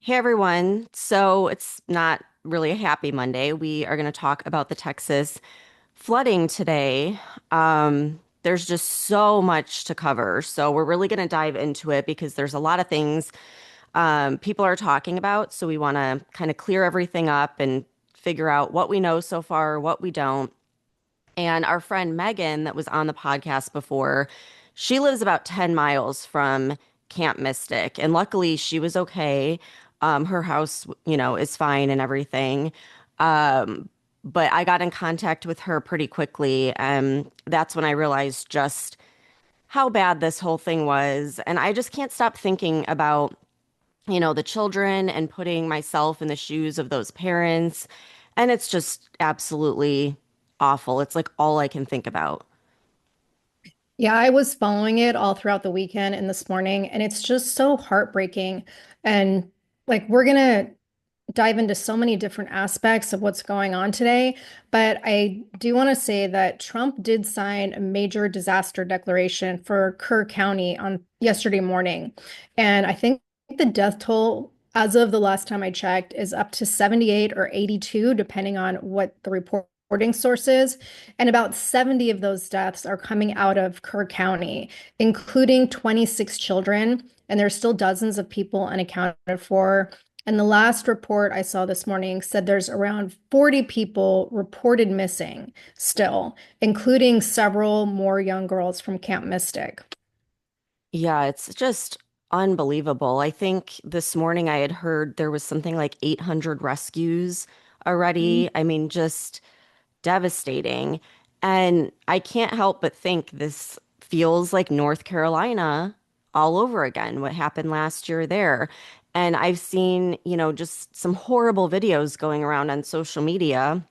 Hey everyone. So it's not really a happy Monday. We are going to talk about the Texas flooding today. There's just so much to cover. So we're really going to dive into it because there's a lot of things people are talking about. So we want to kind of clear everything up and figure out what we know so far, what we don't. And our friend Megan, that was on the podcast before, she lives about 10 miles from Camp Mystic. And luckily, she was okay. Her house, is fine and everything. Um, but I got in contact with her pretty quickly. And that's when I realized just how bad this whole thing was. And I just can't stop thinking about the children and putting myself in the shoes of those parents. And it's just absolutely awful. It's like all I can think about. Yeah, I was following it all throughout the weekend and this morning, and it's just so heartbreaking. And we're gonna dive into so many different aspects of what's going on today. But I do want to say that Trump did sign a major disaster declaration for Kerr County on yesterday morning. And I think the death toll, as of the last time I checked, is up to 78 or 82, depending on what the reporting source is. And about 70 of those deaths are coming out of Kerr County, including 26 children. And there's still dozens of people unaccounted for. And the last report I saw this morning said there's around 40 people reported missing still, including several more young girls from Camp Mystic. Yeah, it's just unbelievable. I think this morning I had heard there was something like 800 rescues already. I mean, just devastating. And I can't help but think this feels like North Carolina all over again, what happened last year there. And I've seen, just some horrible videos going around on social media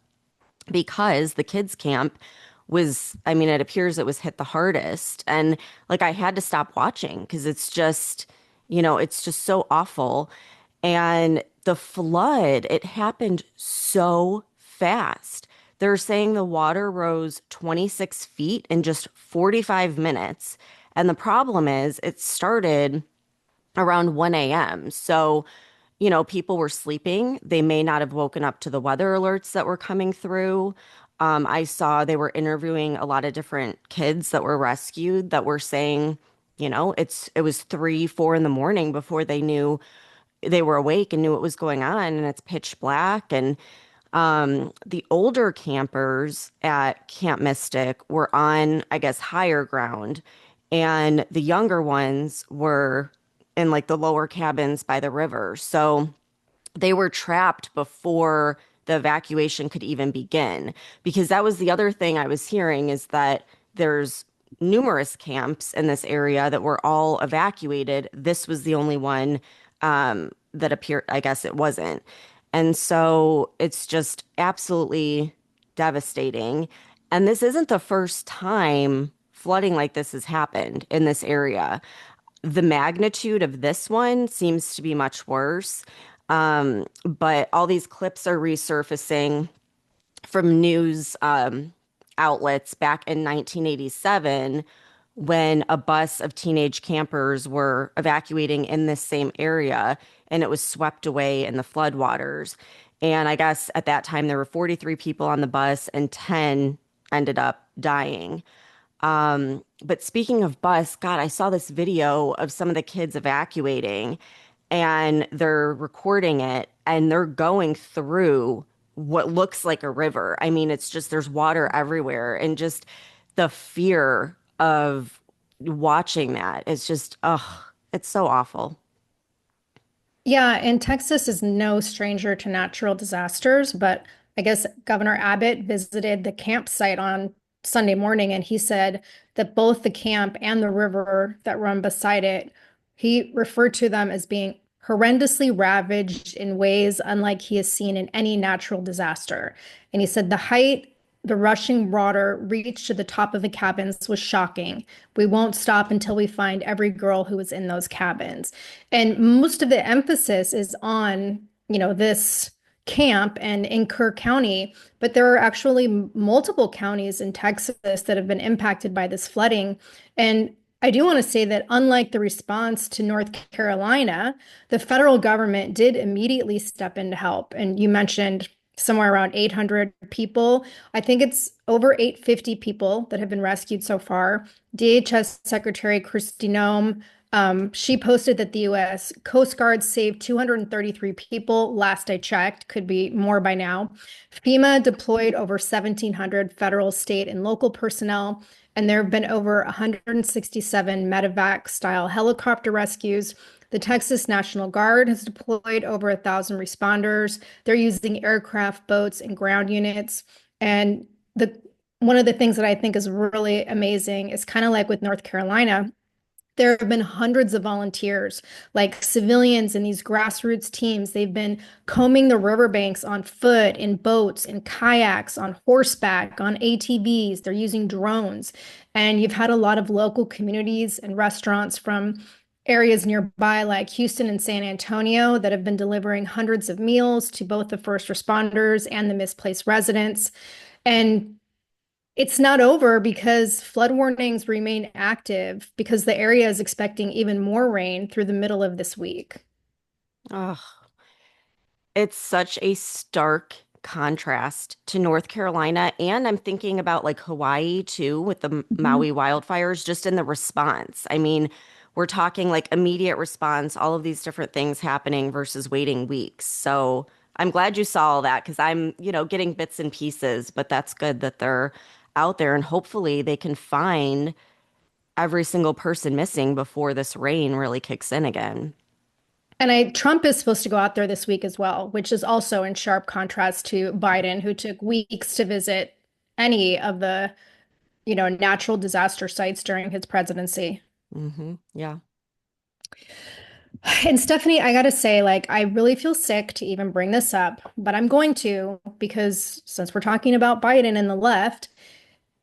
because the kids' camp was, I mean, it appears it was hit the hardest. And like I had to stop watching because it's just so awful. And the flood, it happened so fast. They're saying the water rose 26 feet in just 45 minutes. And the problem is, it started around 1 a.m. So, people were sleeping. They may not have woken up to the weather alerts that were coming through. I saw they were interviewing a lot of different kids that were rescued that were saying, it was 3, 4 in the morning before they knew they were awake and knew what was going on, and it's pitch black. And the older campers at Camp Mystic were on, I guess, higher ground, and the younger ones were in like the lower cabins by the river. So they were trapped before the evacuation could even begin. Because that was the other thing I was hearing is that there's numerous camps in this area that were all evacuated. This was the only one that appeared, I guess it wasn't. And so it's just absolutely devastating. And this isn't the first time flooding like this has happened in this area. The magnitude of this one seems to be much worse. But all these clips are resurfacing from news outlets back in 1987 when a bus of teenage campers were evacuating in this same area and it was swept away in the floodwaters. And I guess at that time there were 43 people on the bus and 10 ended up dying. But speaking of bus, God, I saw this video of some of the kids evacuating and they're recording it and they're going through what looks like a river. I mean, it's just there's water everywhere and just the fear of watching that is just, it's so awful. Yeah, and Texas is no stranger to natural disasters, but I guess Governor Abbott visited the campsite on Sunday morning and he said that both the camp and the river that run beside it, he referred to them as being horrendously ravaged in ways unlike he has seen in any natural disaster. And he said the height the rushing water reached to the top of the cabins was shocking. We won't stop until we find every girl who was in those cabins. And most of the emphasis is on, this camp and in Kerr County, but there are actually multiple counties in Texas that have been impacted by this flooding. And I do want to say that unlike the response to North Carolina, the federal government did immediately step in to help. And you mentioned somewhere around 800 people. I think it's over 850 people that have been rescued so far. DHS Secretary Kristi Noem, she posted that the U.S. Coast Guard saved 233 people last I checked, could be more by now. FEMA deployed over 1,700 federal, state, and local personnel, and there have been over 167 medevac style helicopter rescues. The Texas National Guard has deployed over 1,000 responders. They're using aircraft, boats, and ground units. And the one of the things that I think is really amazing is kind of like with North Carolina, there have been hundreds of volunteers, like civilians in these grassroots teams. They've been combing the riverbanks on foot, in boats, in kayaks, on horseback, on ATVs. They're using drones. And you've had a lot of local communities and restaurants from areas nearby, like Houston and San Antonio, that have been delivering hundreds of meals to both the first responders and the misplaced residents. And it's not over because flood warnings remain active because the area is expecting even more rain through the middle of this week. Ugh. It's such a stark contrast to North Carolina. And I'm thinking about like Hawaii too, with the Mhm. Maui wildfires, just in the response. I mean, we're talking like immediate response, all of these different things happening versus waiting weeks. So I'm glad you saw all that because I'm getting bits and pieces, but that's good that they're out there and hopefully they can find every single person missing before this rain really kicks in again. And Trump is supposed to go out there this week as well, which is also in sharp contrast to Biden, who took weeks to visit any of the, natural disaster sites during his presidency. Yeah. And Stephanie, I gotta say, like, I really feel sick to even bring this up, but I'm going to because since we're talking about Biden and the left,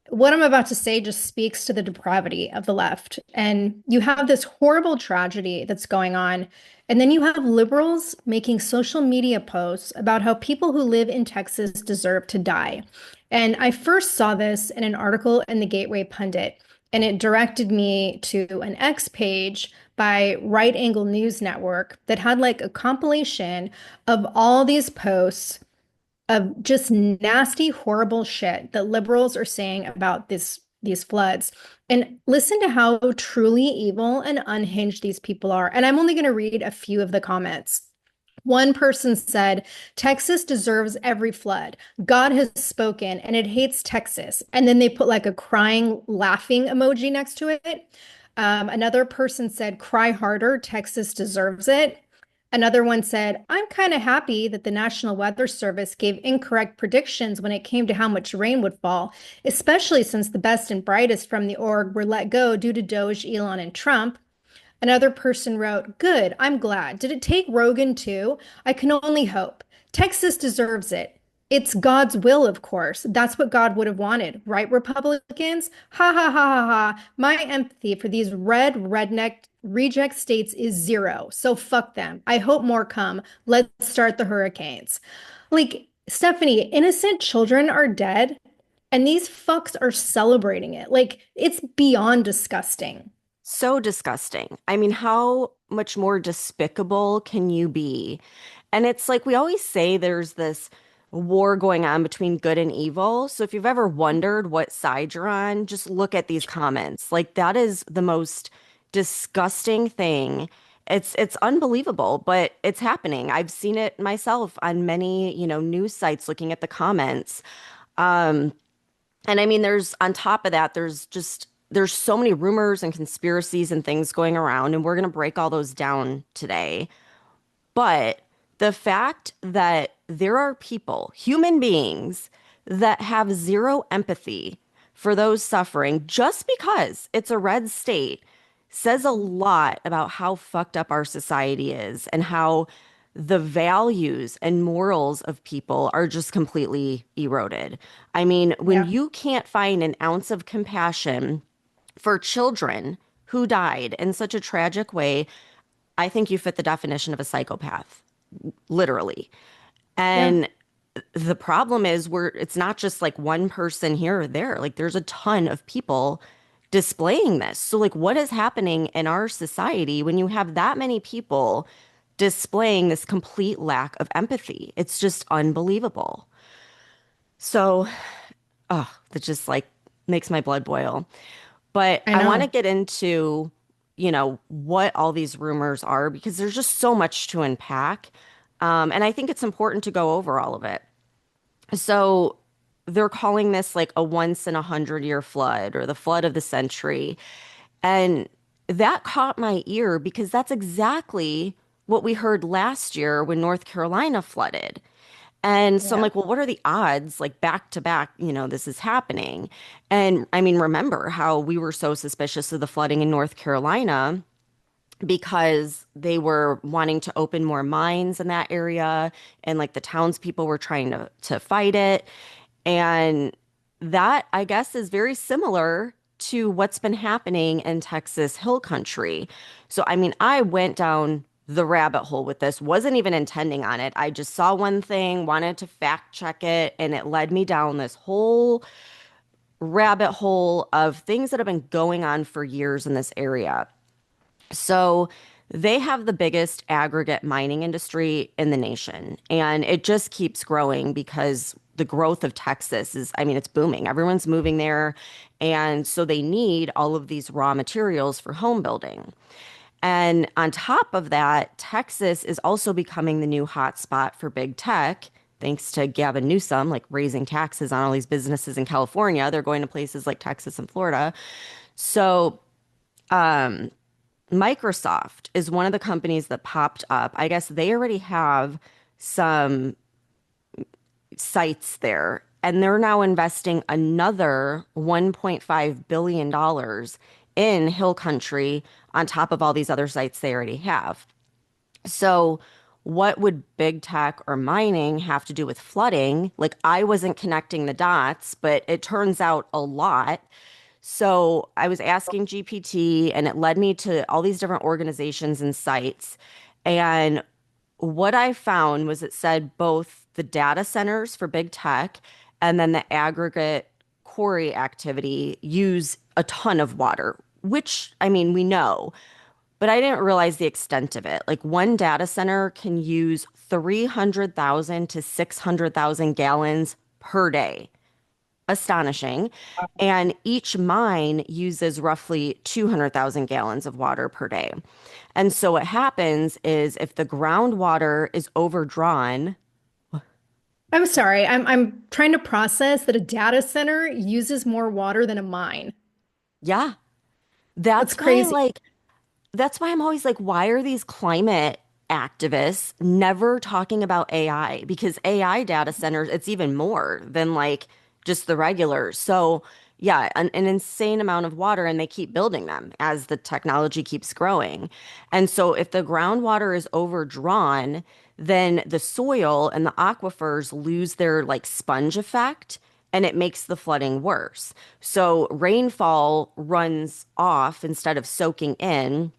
what I'm about to say just speaks to the depravity of the left. And you have this horrible tragedy that's going on. And then you have liberals making social media posts about how people who live in Texas deserve to die. And I first saw this in an article in the Gateway Pundit, and it directed me to an X page by Right Angle News Network that had like a compilation of all these posts of just nasty, horrible shit that liberals are saying about these floods. And listen to how truly evil and unhinged these people are. And I'm only going to read a few of the comments. One person said, Texas deserves every flood. God has spoken and it hates Texas. And then they put like a crying, laughing emoji next to it. Another person said, cry harder. Texas deserves it. Another one said, I'm kind of happy that the National Weather Service gave incorrect predictions when it came to how much rain would fall, especially since the best and brightest from the org were let go due to Doge, Elon, and Trump. Another person wrote, good, I'm glad. Did it take Rogan too? I can only hope. Texas deserves it. It's God's will, of course. That's what God would have wanted, right, Republicans? Ha ha ha ha ha. My empathy for these redneck reject states is zero. So fuck them. I hope more come. Let's start the hurricanes. Like, Stephanie, innocent children are dead, and these fucks are celebrating it. Like, it's beyond disgusting. So disgusting. I mean, how much more despicable can you be? And it's like we always say there's this war going on between good and evil. So if you've ever wondered what side you're on, just look at these comments. Like that is the most disgusting thing. It's unbelievable, but it's happening. I've seen it myself on many news sites looking at the comments. Um, and I mean, there's on top of that, there's so many rumors and conspiracies and things going around, and we're gonna break all those down today. But the fact that there are people, human beings, that have zero empathy for those suffering just because it's a red state says a lot about how fucked up our society is and how the values and morals of people are just completely eroded. I mean, when Yeah. you can't find an ounce of compassion for children who died in such a tragic way, I think you fit the definition of a psychopath, literally. Yeah. And the problem is it's not just like one person here or there. Like there's a ton of people displaying this. So, like, what is happening in our society when you have that many people displaying this complete lack of empathy? It's just unbelievable. So, oh, that just like makes my blood boil. But I I want to know. get into, what all these rumors are because there's just so much to unpack. And I think it's important to go over all of it. So they're calling this like a once in 100-year flood or the flood of the century. And that caught my ear because that's exactly what we heard last year when North Carolina flooded. And so I'm Yeah. like, well, what are the odds, like back to back, this is happening? And I mean, remember how we were so suspicious of the flooding in North Carolina because they were wanting to open more mines in that area, and like the townspeople were trying to fight it. And that, I guess, is very similar to what's been happening in Texas Hill Country. So, I mean, I went down the rabbit hole with this, wasn't even intending on it. I just saw one thing, wanted to fact check it, and it led me down this whole rabbit hole of things that have been going on for years in this area. So they have the biggest aggregate mining industry in the nation, and it just keeps growing because the growth of Texas is, I mean, it's booming. Everyone's moving there. And so they need all of these raw materials for home building. And on top of that, Texas is also becoming the new hotspot for big tech. Thanks to Gavin Newsom, like raising taxes on all these businesses in California. They're going to places like Texas and Florida. So Microsoft is one of the companies that popped up. I guess they already have some sites there, and they're now investing another $1.5 billion in Hill Country on top of all these other sites they already have. So, what would big tech or mining have to do with flooding? Like, I wasn't connecting the dots, but it turns out a lot. So I was asking GPT and it led me to all these different organizations and sites. And what I found was it said both the data centers for big tech and then the aggregate quarry activity use a ton of water, which I mean, we know, but I didn't realize the extent of it. Like one data center can use 300,000 to 600,000 gallons per day. Astonishing. And each mine uses roughly 200,000 gallons of water per day. And so what happens is if the groundwater is overdrawn, I'm sorry. I'm trying to process that a data center uses more water than a mine. yeah, That's that's why crazy. like that's why I'm always like, why are these climate activists never talking about AI? Because AI data centers, it's even more than like just the regular. So, yeah, an insane amount of water, and they keep building them as the technology keeps growing. And so, if the groundwater is overdrawn, then the soil and the aquifers lose their like sponge effect. And it makes the flooding worse. So rainfall runs off instead of soaking in.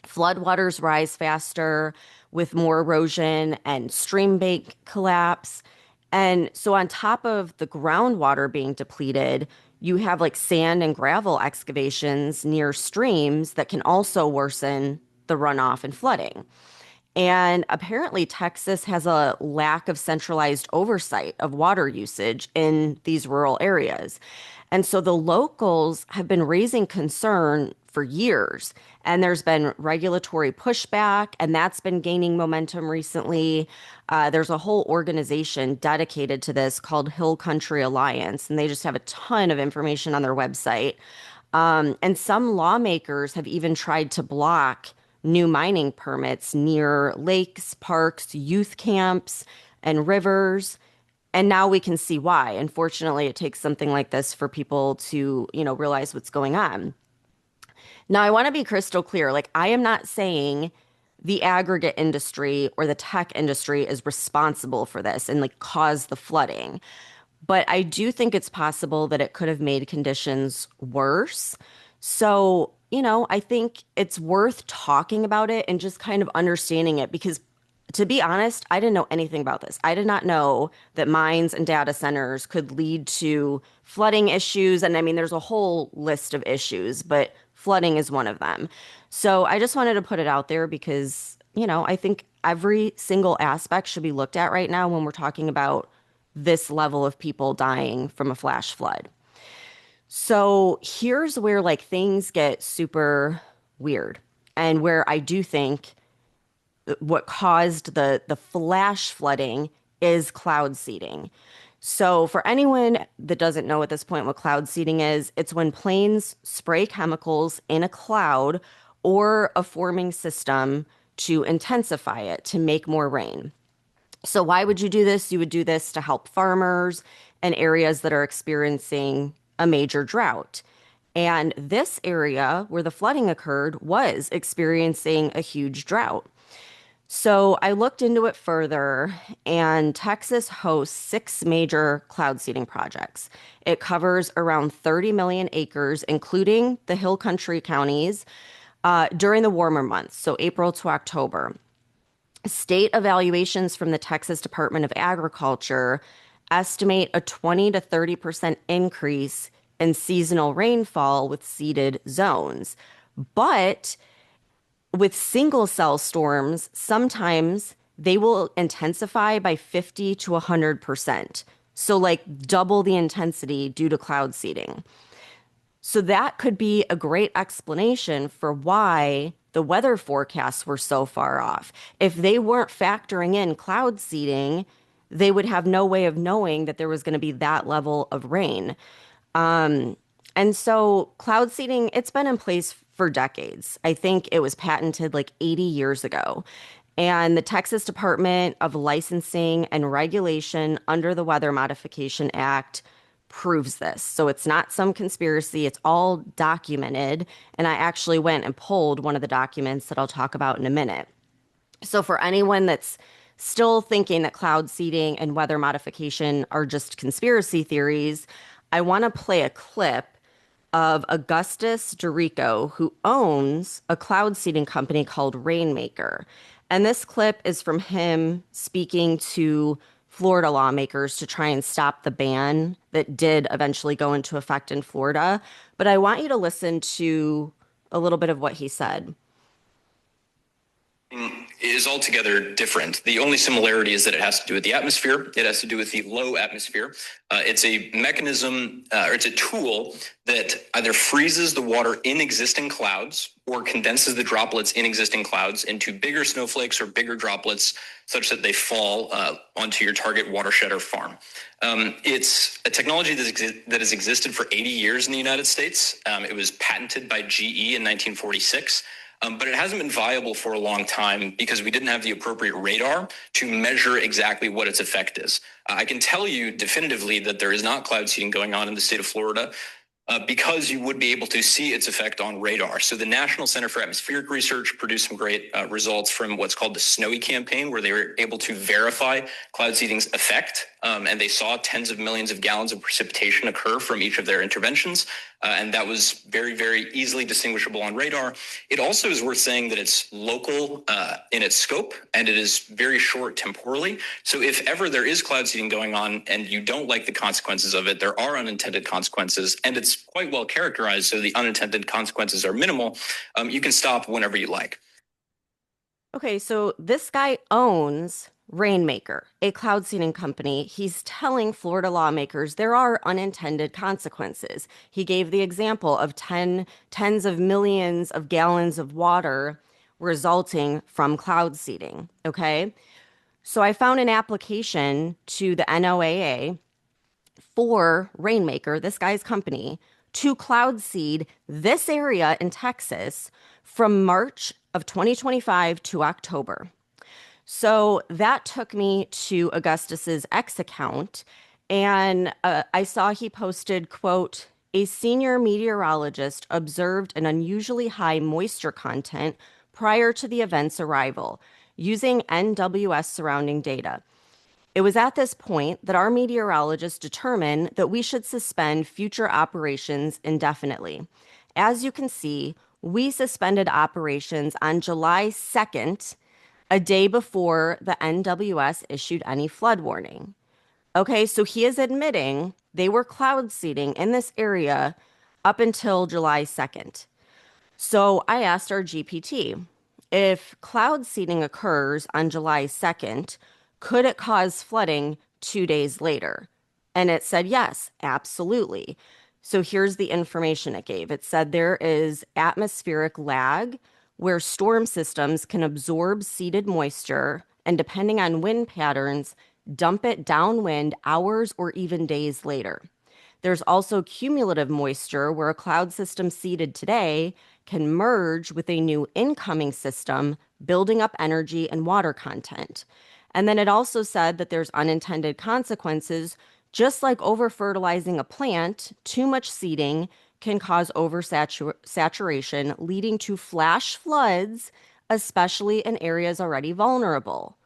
Floodwaters rise faster with more erosion and stream bank collapse. And so, on top of the groundwater being depleted, you have like sand and gravel excavations near streams that can also worsen the runoff and flooding. And apparently, Texas has a lack of centralized oversight of water usage in these rural areas. And so the locals have been raising concern for years. And there's been regulatory pushback, and that's been gaining momentum recently. There's a whole organization dedicated to this called Hill Country Alliance, and they just have a ton of information on their website. And some lawmakers have even tried to block new mining permits near lakes, parks, youth camps, and rivers. And now we can see why. Unfortunately, it takes something like this for people to, realize what's going on. Now, I want to be crystal clear. Like, I am not saying the aggregate industry or the tech industry is responsible for this and like caused the flooding. But I do think it's possible that it could have made conditions worse. So, I think it's worth talking about it and just kind of understanding it because To be honest, I didn't know anything about this. I did not know that mines and data centers could lead to flooding issues. And I mean, there's a whole list of issues, but flooding is one of them. So I just wanted to put it out there because, I think every single aspect should be looked at right now when we're talking about this level of people dying from a flash flood. So here's where like things get super weird and where I do think what caused the flash flooding is cloud seeding. So for anyone that doesn't know at this point what cloud seeding is, it's when planes spray chemicals in a cloud or a forming system to intensify it to make more rain. So why would you do this? You would do this to help farmers and areas that are experiencing a major drought. And this area where the flooding occurred was experiencing a huge drought. So I looked into it further, and Texas hosts six major cloud seeding projects. It covers around 30 million acres, including the hill country counties, during the warmer months, so April to October. State evaluations from the Texas Department of Agriculture estimate a 20 to 30% increase in seasonal rainfall with seeded zones. But with single cell storms, sometimes they will intensify by 50 to 100%. So, like double the intensity due to cloud seeding. So, that could be a great explanation for why the weather forecasts were so far off. If they weren't factoring in cloud seeding, they would have no way of knowing that there was going to be that level of rain. And so cloud seeding, it's been in place for decades. I think it was patented like 80 years ago. And the Texas Department of Licensing and Regulation under the Weather Modification Act proves this. So it's not some conspiracy, it's all documented. And I actually went and pulled one of the documents that I'll talk about in a minute. So for anyone that's still thinking that cloud seeding and weather modification are just conspiracy theories, I want to play a clip of Augustus Dorico, who owns a cloud seeding company called Rainmaker. And this clip is from him speaking to Florida lawmakers to try and stop the ban that did eventually go into effect in Florida. But I want you to listen to a little bit of what he said. Is altogether different. The only similarity is that it has to do with the atmosphere. It has to do with the low atmosphere. It's a mechanism, or it's a tool that either freezes the water in existing clouds or condenses the droplets in existing clouds into bigger snowflakes or bigger droplets such that they fall onto your target watershed or farm. It's a technology that has existed for 80 years in the United States. It was patented by GE in 1946. But it hasn't been viable for a long time because we didn't have the appropriate radar to measure exactly what its effect is. I can tell you definitively that there is not cloud seeding going on in the state of Florida because you would be able to see its effect on radar. So the National Center for Atmospheric Research produced some great results from what's called the SNOWY campaign, where they were able to verify cloud seeding's effect. And they saw tens of millions of gallons of precipitation occur from each of their interventions. And that was very, very easily distinguishable on radar. It also is worth saying that it's local in its scope, and it is very short temporally. So if ever there is cloud seeding going on and you don't like the consequences of it, there are unintended consequences, and it's quite well characterized, so the unintended consequences are minimal. You can stop whenever you like. Okay, so this guy owns Rainmaker, a cloud seeding company. He's telling Florida lawmakers there are unintended consequences. He gave the example of tens of millions of gallons of water resulting from cloud seeding. Okay, so I found an application to the NOAA for Rainmaker, this guy's company, to cloud seed this area in Texas from March of 2025 to October. So that took me to Augustus's X account, and I saw he posted, quote, a senior meteorologist observed an unusually high moisture content prior to the event's arrival using NWS surrounding data. It was at this point that our meteorologists determined that we should suspend future operations indefinitely. As you can see, we suspended operations on July 2nd a day before the NWS issued any flood warning. Okay, so he is admitting they were cloud seeding in this area up until July 2nd. So I asked our GPT if cloud seeding occurs on July 2nd, could it cause flooding 2 days later? And it said yes, absolutely. So here's the information it gave. It said there is atmospheric lag where storm systems can absorb seeded moisture and, depending on wind patterns, dump it downwind hours or even days later. There's also cumulative moisture where a cloud system seeded today can merge with a new incoming system, building up energy and water content. And then it also said that there's unintended consequences, just like over fertilizing a plant. Too much seeding can cause oversaturation, leading to flash floods, especially in areas already vulnerable.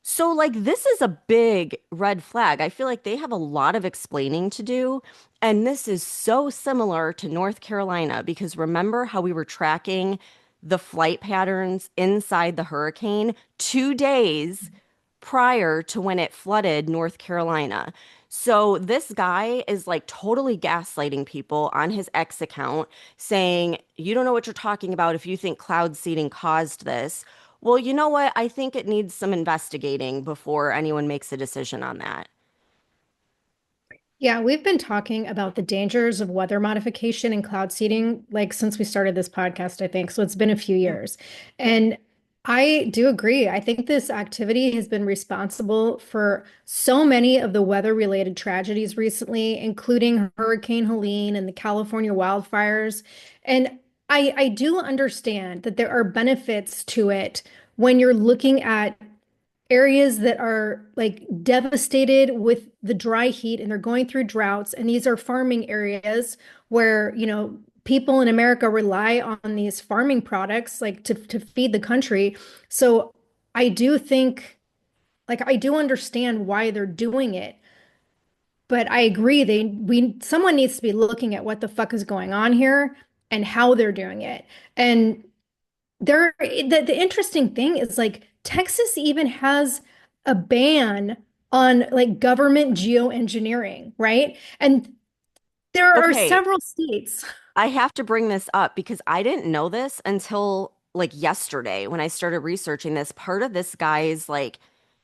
So, like, this is a big red flag. I feel like they have a lot of explaining to do. And this is so similar to North Carolina because remember how we were tracking the flight patterns inside the hurricane 2 days prior to when it flooded North Carolina. So this guy is like totally gaslighting people on his X account, saying, you don't know what you're talking about if you think cloud seeding caused this. Well, you know what? I think it needs some investigating before anyone makes a decision on that. Yeah, we've been talking about the dangers of weather modification and cloud seeding like since we started this podcast, I think. So it's been a few years. And I do agree. I think this activity has been responsible for so many of the weather-related tragedies recently, including Hurricane Helene and the California wildfires. And I do understand that there are benefits to it when you're looking at areas that are like devastated with the dry heat and they're going through droughts. And these are farming areas where, people in America rely on these farming products like to feed the country. So I do think, like, I do understand why they're doing it. But I agree, someone needs to be looking at what the fuck is going on here and how they're doing it. And the interesting thing is like Texas even has a ban on like government geoengineering, right? And there are Okay, several states. I have to bring this up because I didn't know this until like yesterday when I started researching this. Part of this guy's like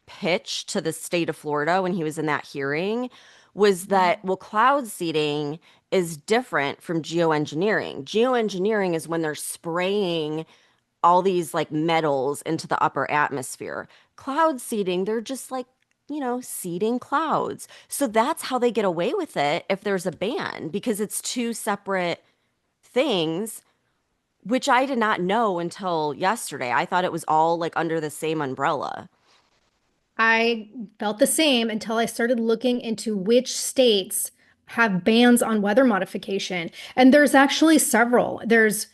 pitch to the state of Florida when he was in that hearing was that, well, cloud seeding is different from geoengineering. Geoengineering is when they're spraying all these like metals into the upper atmosphere. Cloud seeding, they're just like, seeding clouds. So that's how they get away with it if there's a ban because it's two separate things, which I did not know until yesterday. I thought it was all like under the same umbrella. I felt the same until I started looking into which states have bans on weather modification. And there's actually several. There's,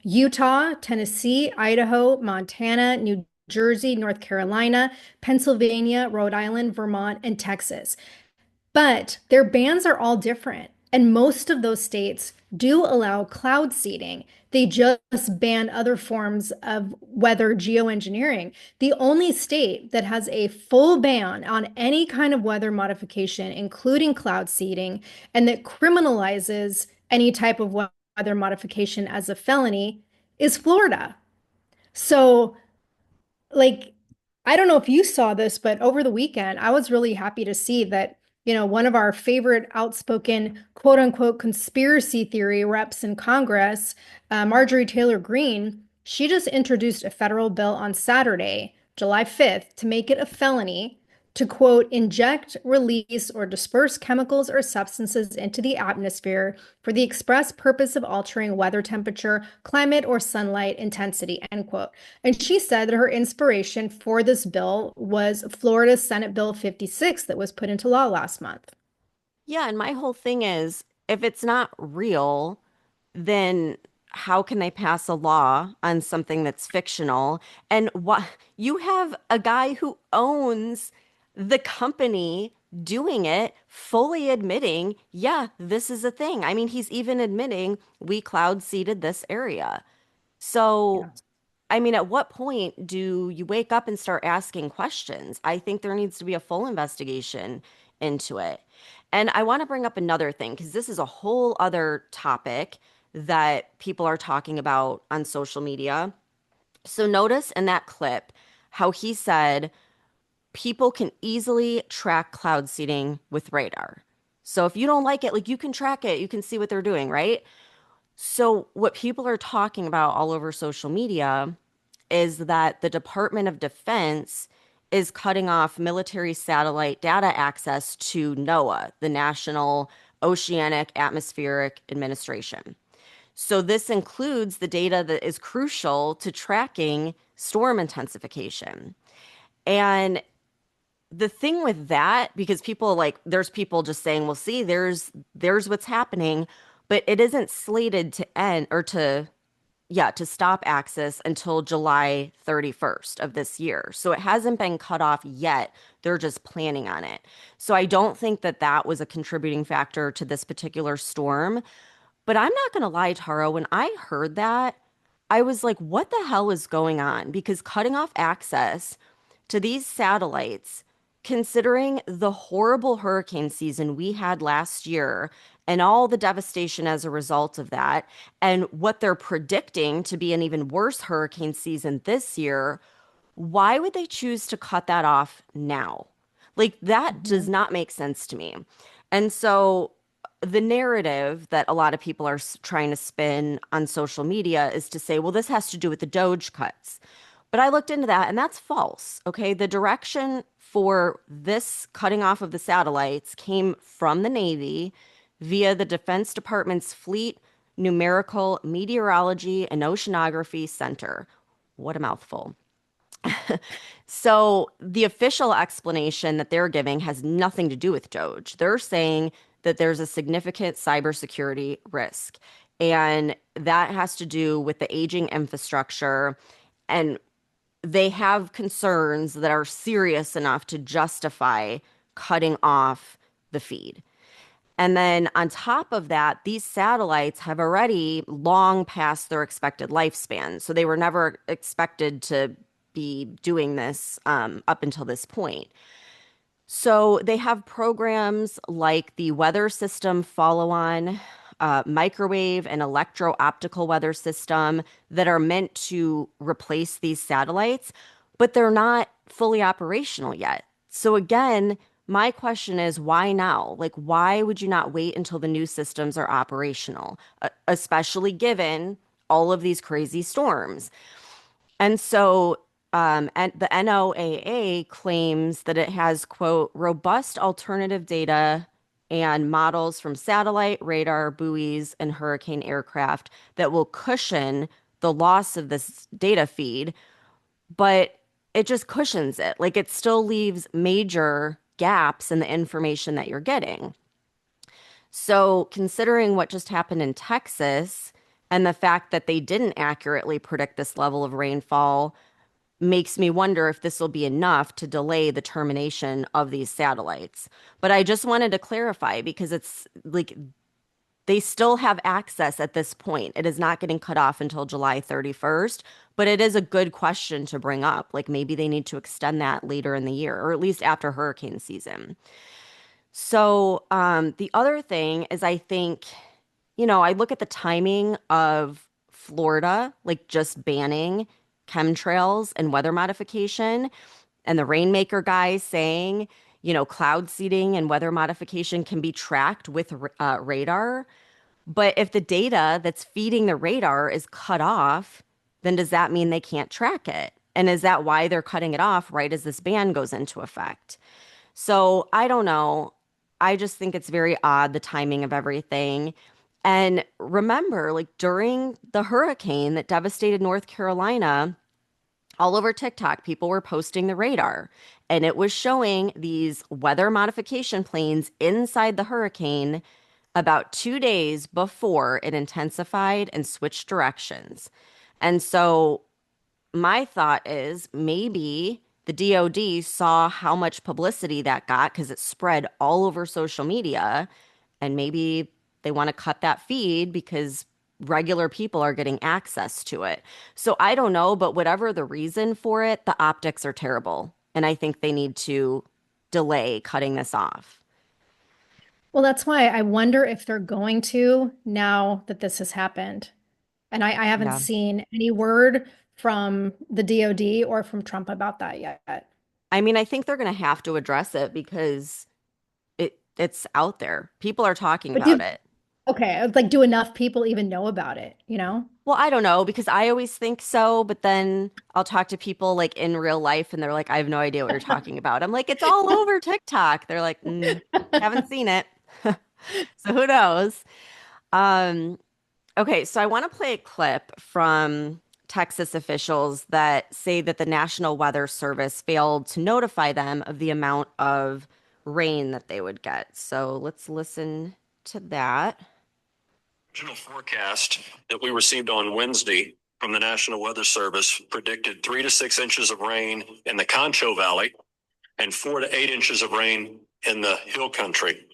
Utah, Tennessee, Idaho, Montana, New Jersey, North Carolina, Pennsylvania, Rhode Island, Vermont, and Texas. But their bans are all different. And most of those states do allow cloud seeding. They just ban other forms of weather geoengineering. The only state that has a full ban on any kind of weather modification, including cloud seeding, and that criminalizes any type of weather modification as a felony is Florida. So like, I don't know if you saw this, but over the weekend, I was really happy to see that, one of our favorite outspoken quote unquote conspiracy theory reps in Congress, Marjorie Taylor Greene, she just introduced a federal bill on Saturday, July 5th, to make it a felony to quote, inject, release, or disperse chemicals or substances into the atmosphere for the express purpose of altering weather temperature, climate, or sunlight intensity, end quote. And she said that her inspiration for this bill was Florida Senate Bill 56 that was put into law last month. Yeah, and my whole thing is if it's not real, then how can they pass a law on something that's fictional? And what you have a guy who owns the company doing it, fully admitting, yeah, this is a thing. I mean, he's even admitting we cloud seeded this area. So, Yeah. I mean, at what point do you wake up and start asking questions? I think there needs to be a full investigation into it. And I want to bring up another thing because this is a whole other topic that people are talking about on social media. So notice in that clip how he said people can easily track cloud seeding with radar. So if you don't like it, like you can track it, you can see what they're doing, right? So what people are talking about all over social media is that the Department of Defense is cutting off military satellite data access to NOAA, the National Oceanic Atmospheric Administration. So this includes the data that is crucial to tracking storm intensification. And the thing with that, because people like there's people just saying, well, see, there's what's happening, but it isn't slated to end or to yeah, to stop access until July 31st of this year. So it hasn't been cut off yet. They're just planning on it. So I don't think that that was a contributing factor to this particular storm. But I'm not going to lie, Taro, when I heard that, I was like, what the hell is going on? Because cutting off access to these satellites, considering the horrible hurricane season we had last year and all the devastation as a result of that, and what they're predicting to be an even worse hurricane season this year, why would they choose to cut that off now? Like, that does Mhm. not make sense to me. And so, the narrative that a lot of people are trying to spin on social media is to say, well, this has to do with the Doge cuts. But I looked into that and that's false. Okay. The direction for this cutting off of the satellites came from the Navy via the Defense Department's Fleet Numerical Meteorology and Oceanography Center. What a mouthful. So the official explanation that they're giving has nothing to do with Doge. They're saying that there's a significant cybersecurity risk, and that has to do with the aging infrastructure. And they have concerns that are serious enough to justify cutting off the feed. And then on top of that, these satellites have already long passed their expected lifespan. So they were never expected to be doing this up until this point. So they have programs like the Weather System Follow-On, microwave and electro-optical weather system that are meant to replace these satellites, but they're not fully operational yet. So again, my question is why now? Like, why would you not wait until the new systems are operational, especially given all of these crazy storms? And so, and the NOAA claims that it has, quote, robust alternative data and models from satellite, radar, buoys, and hurricane aircraft that will cushion the loss of this data feed, but it just cushions it. Like it still leaves major gaps in the information that you're getting. So, considering what just happened in Texas and the fact that they didn't accurately predict this level of rainfall, makes me wonder if this will be enough to delay the termination of these satellites. But I just wanted to clarify because it's like they still have access at this point. It is not getting cut off until July 31st, but it is a good question to bring up. Like maybe they need to extend that later in the year or at least after hurricane season. So, the other thing is, I think, I look at the timing of Florida, like just banning chemtrails and weather modification, and the Rainmaker guy saying, cloud seeding and weather modification can be tracked with radar. But if the data that's feeding the radar is cut off, then does that mean they can't track it? And is that why they're cutting it off right as this ban goes into effect? So I don't know. I just think it's very odd, the timing of everything. And remember, like during the hurricane that devastated North Carolina, all over TikTok, people were posting the radar and it was showing these weather modification planes inside the hurricane about 2 days before it intensified and switched directions. And so my thought is maybe the DoD saw how much publicity that got because it spread all over social media, and maybe they want to cut that feed because regular people are getting access to it. So I don't know, but whatever the reason for it, the optics are terrible. And I think they need to delay cutting this off. Well, that's why I wonder if they're going to now that this has happened. And I haven't Yeah. seen any word from the DOD or from Trump about that yet. I mean, I think they're going to have to address it because it's out there. People are talking But about do, it. okay, like do enough people even know about it, you know? Well, I don't know because I always think so, but then I'll talk to people like in real life and they're like, I have no idea what you're talking about. I'm like, it's all over TikTok. They're like, haven't seen it. So who knows? Um, okay, so I want to play a clip from Texas officials that say that the National Weather Service failed to notify them of the amount of rain that they would get. So let's listen to that. Original forecast that we received on Wednesday from the National Weather Service predicted 3 to 6 inches of rain in the Concho Valley and 4 to 8 inches of rain in the hill country.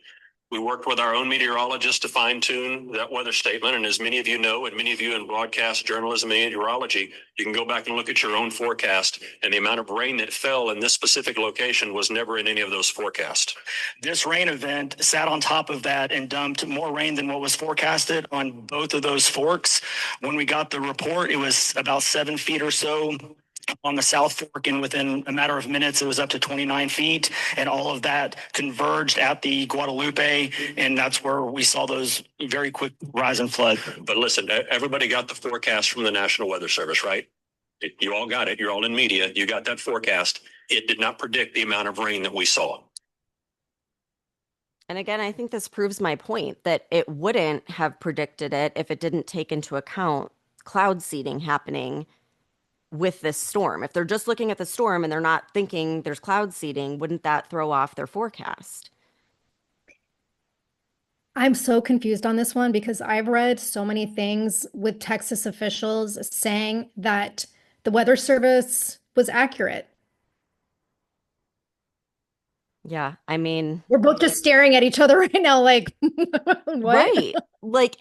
We worked with our own meteorologist to fine tune that weather statement. And as many of you know, and many of you in broadcast journalism and meteorology, you can go back and look at your own forecast. And the amount of rain that fell in this specific location was never in any of those forecasts. This rain event sat on top of that and dumped more rain than what was forecasted on both of those forks. When we got the report, it was about 7 feet or so on the South Fork, and within a matter of minutes, it was up to 29 feet, and all of that converged at the Guadalupe, and that's where we saw those very quick rise in flood. But listen, everybody got the forecast from the National Weather Service, right? You all got it. You're all in media. You got that forecast. It did not predict the amount of rain that we saw. And again, I think this proves my point that it wouldn't have predicted it if it didn't take into account cloud seeding happening with this storm. If they're just looking at the storm and they're not thinking there's cloud seeding, wouldn't that throw off their forecast? I'm so confused on this one because I've read so many things with Texas officials saying that the Weather Service was accurate. Yeah, I mean, We're both just staring at each other right now, like, what? right. Like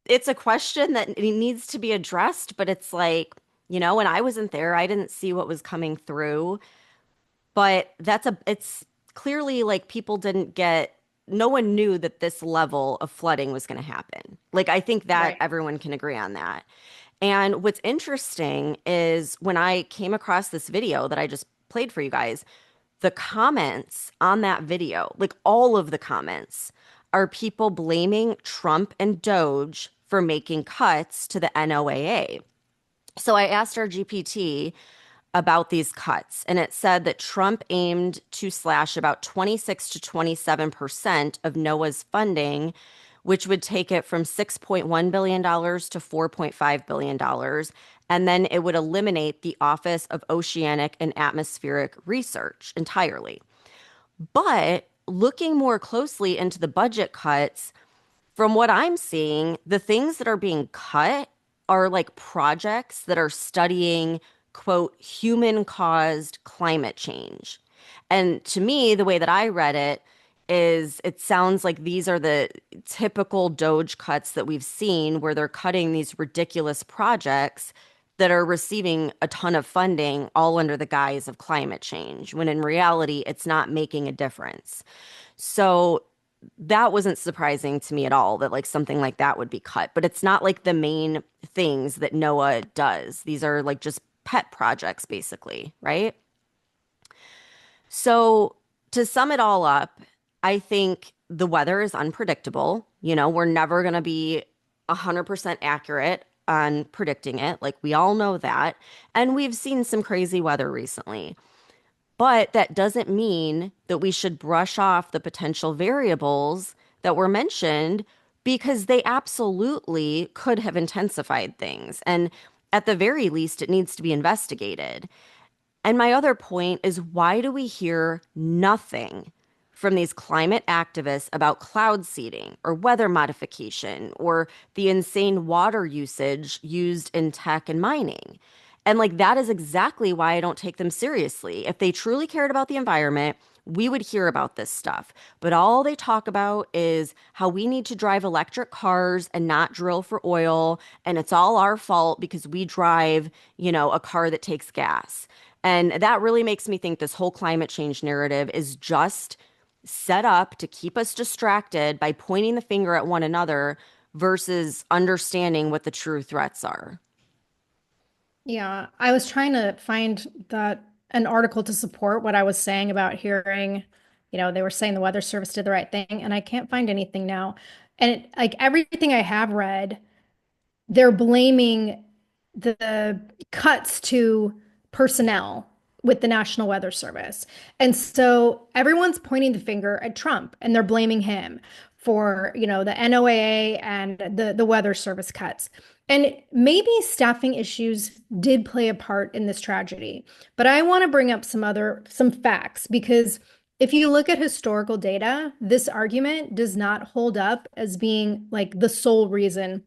it's a question that it needs to be addressed, but it's like, when I wasn't there, I didn't see what was coming through. But it's clearly like people didn't get, no one knew that this level of flooding was going to happen. Like, I think that Right. everyone can agree on that. And what's interesting is when I came across this video that I just played for you guys, the comments on that video, like all of the comments, are people blaming Trump and Doge for making cuts to the NOAA. So I asked our GPT about these cuts, and it said that Trump aimed to slash about 26 to 27% of NOAA's funding, which would take it from $6.1 billion to $4.5 billion. And then it would eliminate the Office of Oceanic and Atmospheric Research entirely. But looking more closely into the budget cuts, from what I'm seeing, the things that are being cut are like projects that are studying, quote, human caused climate change. And to me, the way that I read it is it sounds like these are the typical Doge cuts that we've seen where they're cutting these ridiculous projects that are receiving a ton of funding all under the guise of climate change, when in reality, it's not making a difference. So that wasn't surprising to me at all that like something like that would be cut, but it's not like the main things that NOAA does. These are like just pet projects basically, right? So to sum it all up, I think the weather is unpredictable. We're never going to be 100% accurate on predicting it. Like we all know that. And we've seen some crazy weather recently. But that doesn't mean that we should brush off the potential variables that were mentioned because they absolutely could have intensified things. And at the very least, it needs to be investigated. And my other point is, why do we hear nothing from these climate activists about cloud seeding or weather modification or the insane water usage used in tech and mining? And like that is exactly why I don't take them seriously. If they truly cared about the environment, we would hear about this stuff. But all they talk about is how we need to drive electric cars and not drill for oil. And it's all our fault because we drive, a car that takes gas. And that really makes me think this whole climate change narrative is just set up to keep us distracted by pointing the finger at one another versus understanding what the true threats are. Yeah, I was trying to find that an article to support what I was saying about hearing, they were saying the Weather Service did the right thing, and I can't find anything now. And like everything I have read, they're blaming the cuts to personnel with the National Weather Service. And so everyone's pointing the finger at Trump and they're blaming him for, the NOAA and the Weather Service cuts. And maybe staffing issues did play a part in this tragedy. But I want to bring up some facts because if you look at historical data, this argument does not hold up as being like the sole reason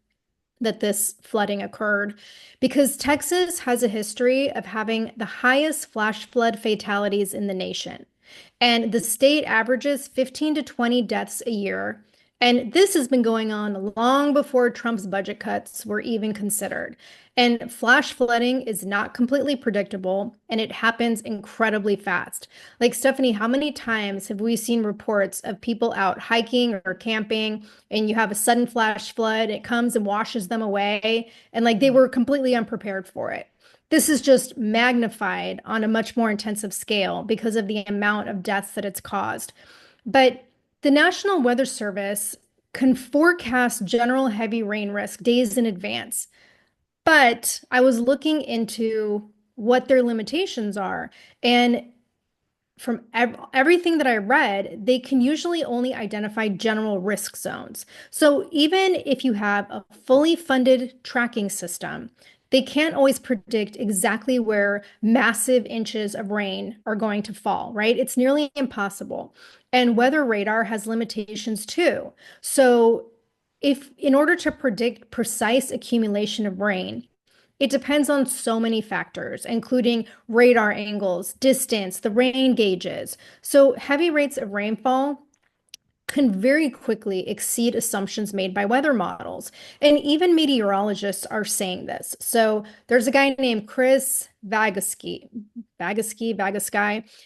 that this flooding occurred because Texas has a history of having the highest flash flood fatalities in the nation. And the state averages 15 to 20 deaths a year. And this has been going on long before Trump's budget cuts were even considered. And flash flooding is not completely predictable and it happens incredibly fast. Like, Stephanie, how many times have we seen reports of people out hiking or camping and you have a sudden flash flood, it comes and washes them away, and like they were completely unprepared for it? This is just magnified on a much more intensive scale because of the amount of deaths that it's caused. But the National Weather Service can forecast general heavy rain risk days in advance. But I was looking into what their limitations are. And from everything that I read, they can usually only identify general risk zones. So even if you have a fully funded tracking system, they can't always predict exactly where massive inches of rain are going to fall, right? It's nearly impossible. And weather radar has limitations too. So if in order to predict precise accumulation of rain, it depends on so many factors, including radar angles, distance, the rain gauges. So heavy rates of rainfall can very quickly exceed assumptions made by weather models. And even meteorologists are saying this. So there's a guy named Chris Vagasky.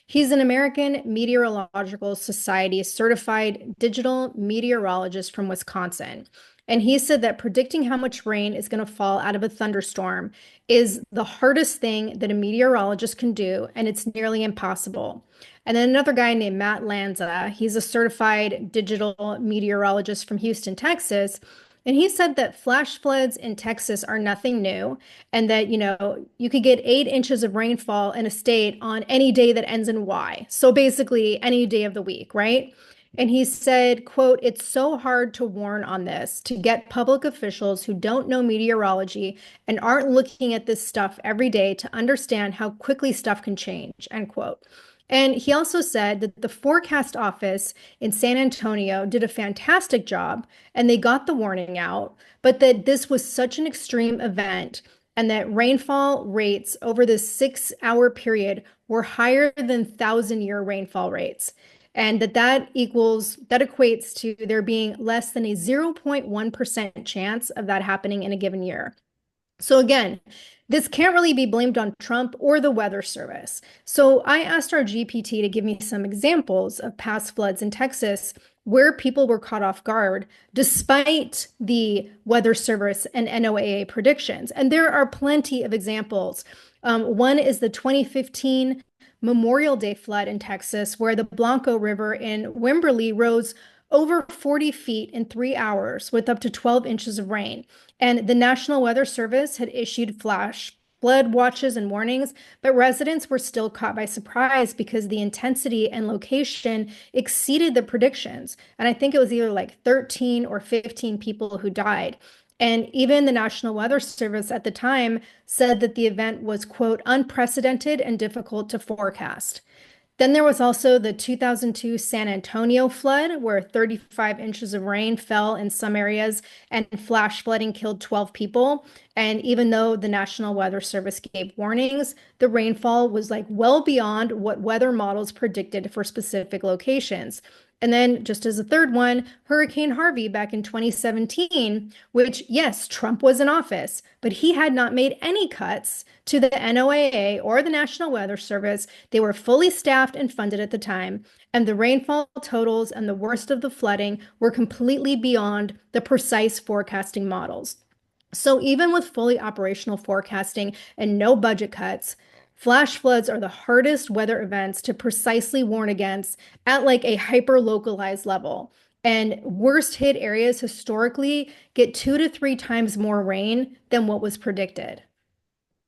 He's an American Meteorological Society certified digital meteorologist from Wisconsin. And he said that predicting how much rain is going to fall out of a thunderstorm is the hardest thing that a meteorologist can do, and it's nearly impossible. And then another guy named Matt Lanza, he's a certified digital meteorologist from Houston, Texas. And he said that flash floods in Texas are nothing new, and that, you could get 8 inches of rainfall in a state on any day that ends in Y. So basically, any day of the week, right? And he said, quote, "It's so hard to warn on this, to get public officials who don't know meteorology and aren't looking at this stuff every day to understand how quickly stuff can change," end quote. And he also said that the forecast office in San Antonio did a fantastic job and they got the warning out, but that this was such an extreme event and that rainfall rates over this 6 hour period were higher than 1,000-year rainfall rates. And that equates to there being less than a 0.1% chance of that happening in a given year. So again, this can't really be blamed on Trump or the Weather Service. So I asked our GPT to give me some examples of past floods in Texas where people were caught off guard despite the Weather Service and NOAA predictions. And there are plenty of examples. One is the 2015 Memorial Day flood in Texas, where the Blanco River in Wimberley rose over 40 feet in 3 hours with up to 12 inches of rain. And the National Weather Service had issued flash flood watches and warnings, but residents were still caught by surprise because the intensity and location exceeded the predictions. And I think it was either like 13 or 15 people who died. And even the National Weather Service at the time said that the event was, quote, unprecedented and difficult to forecast. Then there was also the 2002 San Antonio flood, where 35 inches of rain fell in some areas and flash flooding killed 12 people. And even though the National Weather Service gave warnings, the rainfall was like well beyond what weather models predicted for specific locations. And then, just as a third one, Hurricane Harvey back in 2017, which, yes, Trump was in office, but he had not made any cuts to the NOAA or the National Weather Service. They were fully staffed and funded at the time, and the rainfall totals and the worst of the flooding were completely beyond the precise forecasting models. So even with fully operational forecasting and no budget cuts, flash floods are the hardest weather events to precisely warn against at like a hyper localized level. And worst hit areas historically get 2 to 3 times more rain than what was predicted.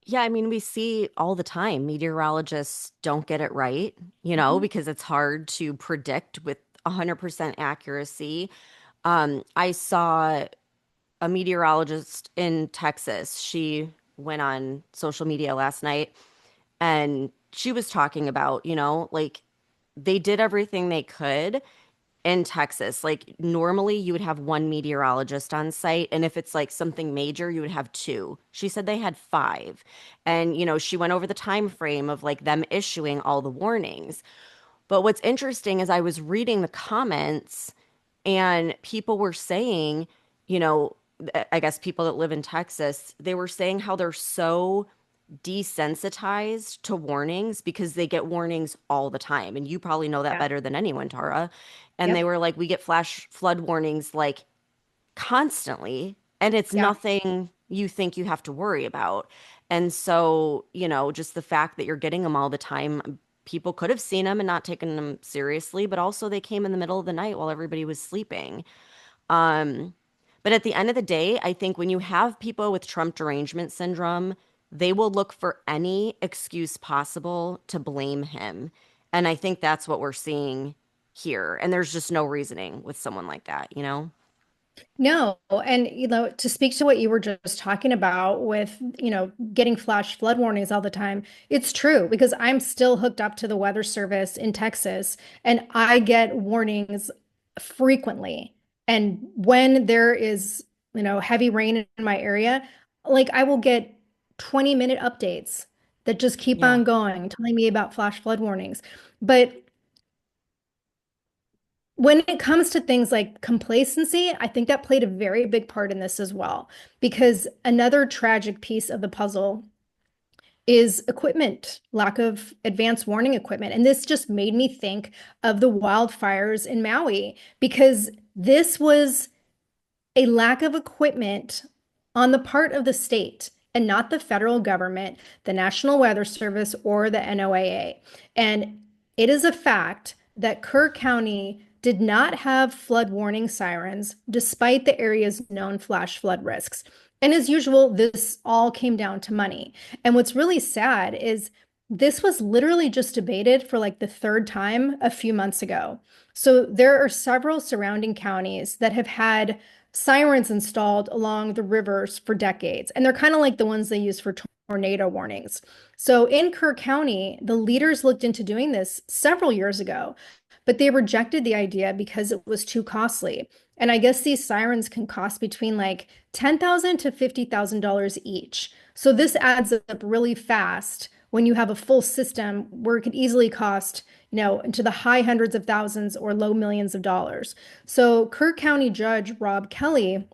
Yeah, I mean, we see all the time meteorologists don't get it right, Mhm. because it's hard to predict with 100% accuracy. I saw a meteorologist in Texas. She went on social media last night and she was talking about, like they did everything they could in Texas. Like normally you would have one meteorologist on site, and if it's like something major, you would have two. She said they had five. And, she went over the time frame of like them issuing all the warnings. But what's interesting is I was reading the comments and people were saying, you know, I guess people that live in Texas, they were saying how they're so desensitized to warnings because they get warnings all the time. And you probably know that Yeah. better than anyone, Tara. And they Yep. were like, we get flash flood warnings like constantly, and it's Yeah. nothing you think you have to worry about. And so, just the fact that you're getting them all the time, people could have seen them and not taken them seriously, but also they came in the middle of the night while everybody was sleeping. Um, but at the end of the day, I think when you have people with Trump derangement syndrome, they will look for any excuse possible to blame him. And I think that's what we're seeing here. And there's just no reasoning with someone like that? No, and to speak to what you were just talking about with, getting flash flood warnings all the time, it's true because I'm still hooked up to the weather service in Texas and I get warnings frequently. And when there is, heavy rain in my area, like I will get 20-minute updates that just keep Yeah. on going, telling me about flash flood warnings. But when it comes to things like complacency, I think that played a very big part in this as well, because another tragic piece of the puzzle is equipment, lack of advanced warning equipment. And this just made me think of the wildfires in Maui, because this was a lack of equipment on the part of the state and not the federal government, the National Weather Service, or the NOAA. And it is a fact that Kerr County did not have flood warning sirens despite the area's known flash flood risks. And as usual, this all came down to money. And what's really sad is this was literally just debated for like the third time a few months ago. So there are several surrounding counties that have had sirens installed along the rivers for decades, and they're kind of like the ones they use for tornado warnings. So in Kerr County, the leaders looked into doing this several years ago, but they rejected the idea because it was too costly. And I guess these sirens can cost between like $10,000 to $50,000 each. So this adds up really fast when you have a full system where it could easily cost, into the high hundreds of thousands or low millions of dollars. So Kerr County Judge Rob Kelly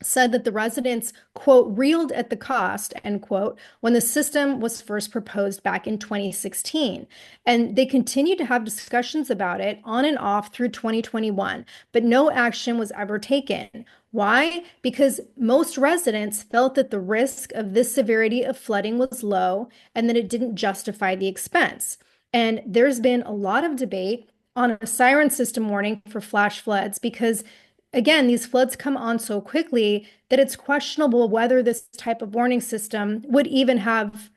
said that the residents, quote, reeled at the cost, end quote, when the system was first proposed back in 2016. And they continued to have discussions about it on and off through 2021, but no action was ever taken. Why? Because most residents felt that the risk of this severity of flooding was low and that it didn't justify the expense. And there's been a lot of debate on a siren system warning for flash floods because again, these floods come on so quickly that it's questionable whether this type of warning system would even have,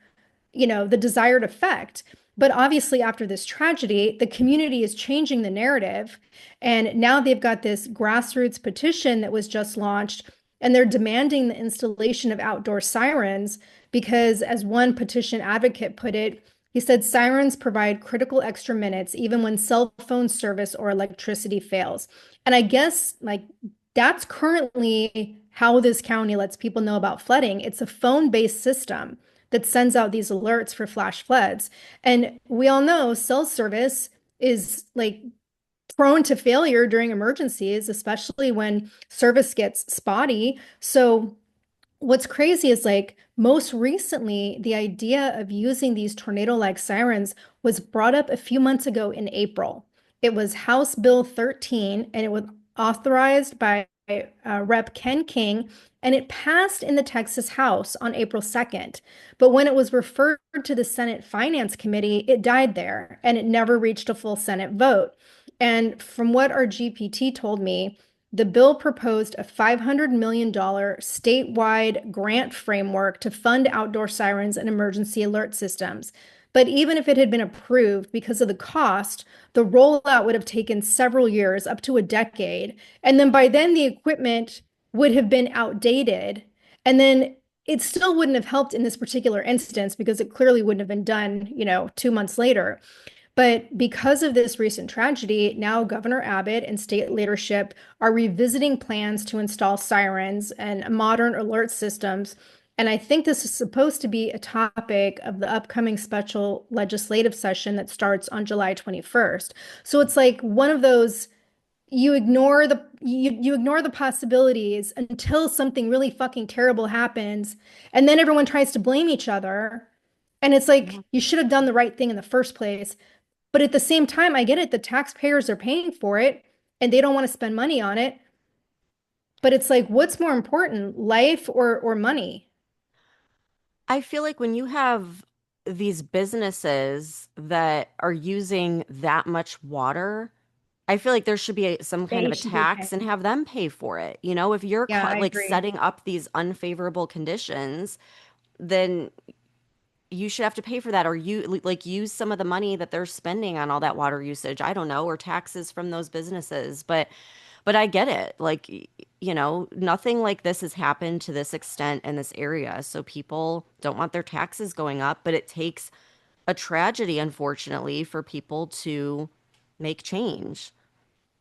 the desired effect. But obviously, after this tragedy, the community is changing the narrative. And now they've got this grassroots petition that was just launched, and they're demanding the installation of outdoor sirens because, as one petition advocate put it, He said sirens provide critical extra minutes even when cell phone service or electricity fails. And I guess like that's currently how this county lets people know about flooding. It's a phone-based system that sends out these alerts for flash floods. And we all know cell service is like prone to failure during emergencies, especially when service gets spotty. So what's crazy is like most recently, the idea of using these tornado-like sirens was brought up a few months ago in April. It was House Bill 13, and it was authorized by Rep. Ken King, and it passed in the Texas House on April 2nd. But when it was referred to the Senate Finance Committee, it died there, and it never reached a full Senate vote. And from what our GPT told me, the bill proposed a $500 million statewide grant framework to fund outdoor sirens and emergency alert systems. But even if it had been approved, because of the cost, the rollout would have taken several years, up to a decade. And then by then, the equipment would have been outdated. And then it still wouldn't have helped in this particular instance because it clearly wouldn't have been done, 2 months later. But because of this recent tragedy, now Governor Abbott and state leadership are revisiting plans to install sirens and modern alert systems. And I think this is supposed to be a topic of the upcoming special legislative session that starts on July 21st. So it's like one of those you ignore the possibilities until something really fucking terrible happens, and then everyone tries to blame each other. And it's like you should have done the right thing in the first place. But at the same time, I get it. The taxpayers are paying for it and they don't want to spend money on it. But it's like, what's more important, life or money? I feel like when you have these businesses that are using that much water, I feel like there should be some kind of They a should be tax and paying. have them pay for it. If you're Yeah, I like agree. setting up these unfavorable conditions, then you should have to pay for that, or like use some of the money that they're spending on all that water usage. I don't know, or taxes from those businesses. But I get it. Like, nothing like this has happened to this extent in this area. So people don't want their taxes going up, but it takes a tragedy, unfortunately, for people to make change.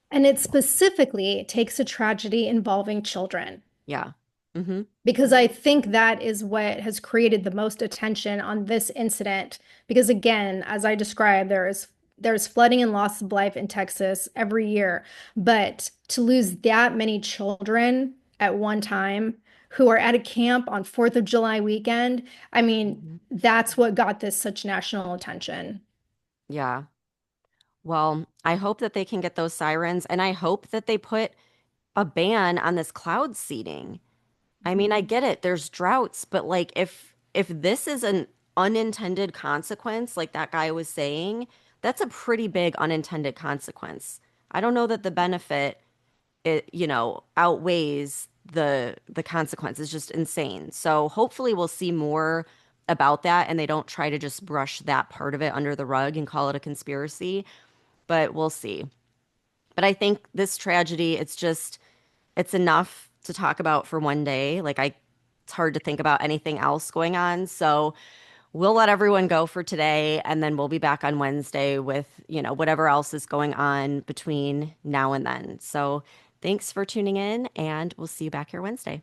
And it specifically takes a tragedy involving children, Yeah. Hmm. because I think that is what has created the most attention on this incident. Because again, as I described, there's flooding and loss of life in Texas every year, but to lose that many children at one time who are at a camp on 4th of July weekend, I mean, Hmm. that's what got this such national attention. Yeah. Well, I hope that they can get those sirens, and I hope that they put a ban on this cloud seeding. I mean, I get it. There's droughts, but like if this is an unintended consequence, like that guy was saying, that's a pretty big unintended consequence. I don't know that the benefit outweighs the consequence. It's just insane. So hopefully we'll see more about that and they don't try to just brush that part of it under the rug and call it a conspiracy, but we'll see. But I think this tragedy, it's enough to talk about for one day. It's hard to think about anything else going on. So we'll let everyone go for today, and then we'll be back on Wednesday with, whatever else is going on between now and then. So thanks for tuning in, and we'll see you back here Wednesday.